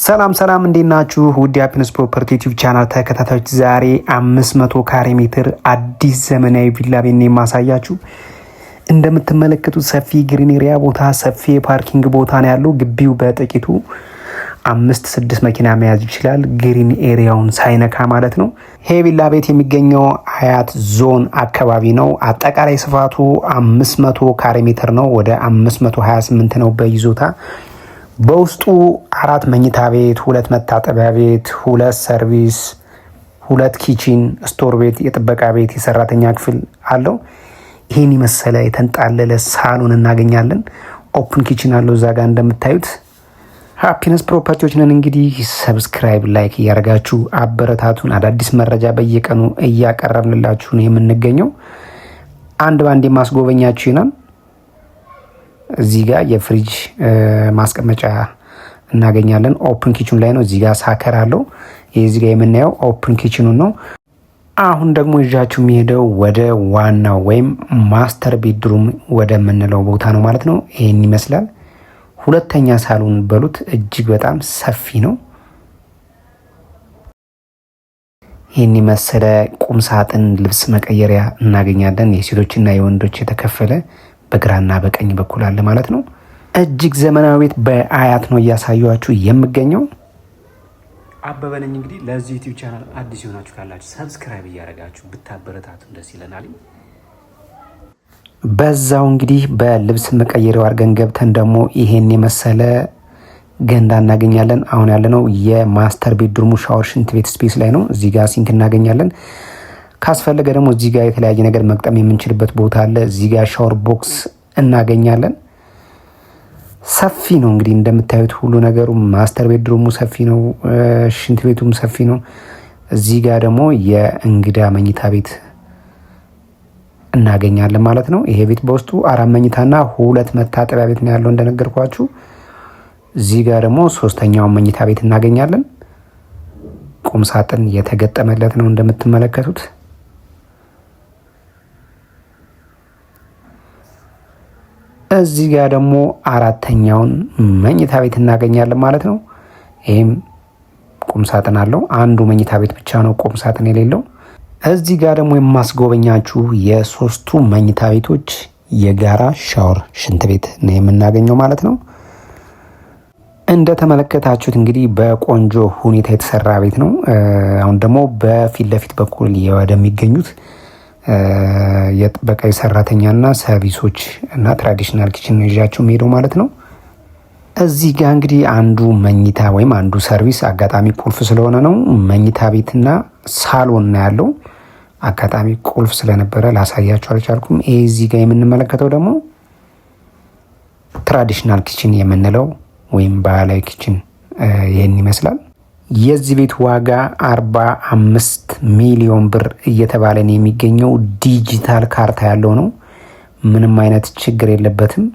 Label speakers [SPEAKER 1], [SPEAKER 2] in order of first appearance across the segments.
[SPEAKER 1] ሰላም እንዴት ናችሁ? ውድ የሀፒነስ ፕሮፐርቲ ዩቲዩብ ቻናል ተከታታዮች ዛሬ 500 ካሬ ሜትር አዲስ ዘመናዊ ቪላ ቤት ነው የማሳያችሁ። እንደምትመለከቱት ሰፊ ግሪን ኤሪያ ቦታ፣ ሰፊ የፓርኪንግ ቦታ ነው ያለው። ግቢው በጥቂቱ 5-6 መኪና መያዝ ይችላል፣ ግሪን ኤሪያውን ሳይነካ ማለት ነው። ይሄ ቪላ ቤት የሚገኘው ሀያት ዞን አካባቢ ነው። አጠቃላይ ስፋቱ 500 ካሬ ሜትር ነው። ወደ 528 ነው በይዞታ። በውስጡ 4 መኝታ ቤት፣ 2 መታጠቢያ ቤት፣ 2 ሰርቪስ፣ 2 ኪችን፣ ስቶር ቤት፣ የጥበቃ ቤት፣ የሰራተኛ ክፍል አለው። ይህን የመሰለ የተንጣለለ ሳሎን እናገኛለን። ኦፕን ኪችን አለው እዛ ጋር እንደምታዩት። ሀፒነስ ፕሮፐርቲዎች ነን። እንግዲህ ሰብስክራይብ፣ ላይክ እያደረጋችሁ አበረታቱን። አዳዲስ መረጃ በየቀኑ እያቀረብንላችሁ ነው የምንገኘው። አንድ ባንድ የማስጎበኛችሁ ይናል። እዚህ ጋር የፍሪጅ ማስቀመጫ እናገኛለን። ኦፕን ኪችን ላይ ነው። እዚህ ጋር ሳከር አለው። እዚህ ጋር የምናየው ኦፕን ኪችኑ ነው። አሁን ደግሞ ይዣችሁ የሚሄደው ወደ ዋናው ወይም ማስተር ቤድሩም ወደ ምንለው ቦታ ነው ማለት ነው። ይሄን ይመስላል። ሁለተኛ ሳሎን በሉት እጅግ በጣም ሰፊ ነው። ይህን የመሰለ ቁም ሳጥን፣ ልብስ መቀየሪያ እናገኛለን። የሴቶችና የወንዶች የተከፈለ በግራና በቀኝ በኩል አለ ማለት ነው። እጅግ ዘመናዊ ቤት በአያት ነው እያሳያችሁ የምገኘው። አበበ ነኝ። እንግዲህ ለዚህ ዩቲዩብ ቻናል አዲስ የሆናችሁ ካላችሁ ሰብስክራይብ እያደረጋችሁ ብታበረታቱ ደስ ይለናል። በዛው እንግዲህ በልብስ መቀየሪያው አድርገን ገብተን ደግሞ ይሄን የመሰለ ገንዳ እናገኛለን። አሁን ያለነው የማስተር ቤድሩሙ ሻወር ሽንት ቤት ስፔስ ላይ ነው። እዚህ ጋር ሲንክ እናገኛለን። ካስፈለገ ደግሞ እዚህ ጋር የተለያየ ነገር መቅጠም የምንችልበት ቦታ አለ። እዚህ ጋር ሻወር ቦክስ እናገኛለን። ሰፊ ነው እንግዲህ እንደምታዩት ሁሉ ነገሩ። ማስተር ቤድሩሙ ሰፊ ነው፣ ሽንት ቤቱም ሰፊ ነው። እዚህ ጋር ደግሞ የእንግዳ መኝታ ቤት እናገኛለን ማለት ነው። ይሄ ቤት በውስጡ 4 መኝታና 2 መታጠቢያ ቤት ነው ያለው እንደነገርኳችሁ። እዚህ ጋር ደግሞ 3ኛውን መኝታ ቤት እናገኛለን። ቁም ሳጥን የተገጠመለት ነው እንደምትመለከቱት። እዚህ ጋር ደግሞ 4ኛውን መኝታ ቤት እናገኛለን ማለት ነው። ይህም ቁም ሳጥን አለው። አንዱ መኝታ ቤት ብቻ ነው ቁም ሳጥን የሌለው። እዚህ ጋር ደግሞ የማስጎበኛችሁ የ3ቱ መኝታ ቤቶች የጋራ ሻወር ሽንት ቤት ነው የምናገኘው ማለት ነው። እንደተመለከታችሁት እንግዲህ በቆንጆ ሁኔታ የተሰራ ቤት ነው። አሁን ደግሞ በፊት ለፊት በኩል ወደሚገኙት የጥበቃ ሰራተኛና ሰርቪሶች እና ትራዲሽናል ኪችን ነው ይዣችሁ ሄደው ማለት ነው። እዚህ ጋር እንግዲህ አንዱ መኝታ ወይም አንዱ ሰርቪስ አጋጣሚ ቁልፍ ስለሆነ ነው መኝታ ቤትና ሳሎን ነው ያለው። አጋጣሚ ቁልፍ ስለነበረ ላሳያችሁ አልቻልኩም። እዚህ ጋር የምንመለከተው ደግሞ ትራዲሽናል ኪችን የምንለው ወይም ባህላዊ ኪችን ይህን ይመስላል። የዚህ ቤት ዋጋ 45 ሚሊዮን ብር እየተባለ ነው የሚገኘው። ዲጂታል ካርታ ያለው ነው። ምንም አይነት ችግር የለበትም።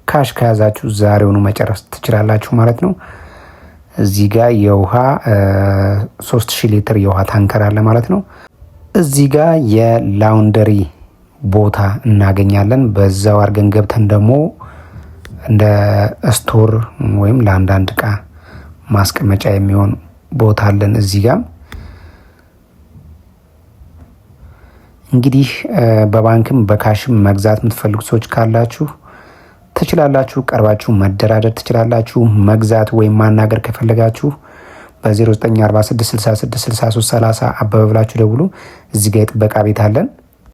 [SPEAKER 1] ካሽ ከያዛችሁ ዛሬውኑ መጨረስ ትችላላችሁ ማለት ነው። እዚህ ጋር የውሃ 3000 ሊትር የውሃ ታንከር አለ ማለት ነው። እዚህ ጋር የላውንደሪ ቦታ እናገኛለን። በዛው አድርገን ገብተን ደግሞ እንደ ስቶር ወይም ለአንዳንድ እቃ ማስቀመጫ የሚሆን ቦታ አለን። እዚህ ጋር እንግዲህ በባንክም በካሽም መግዛት የምትፈልጉ ሰዎች ካላችሁ ትችላላችሁ። ቀርባችሁ መደራደር ትችላላችሁ። መግዛት ወይም ማናገር ከፈለጋችሁ በ0946666330 አበበ ብላችሁ ደውሉ። እዚህ ጋር የጥበቃ ቤት አለን።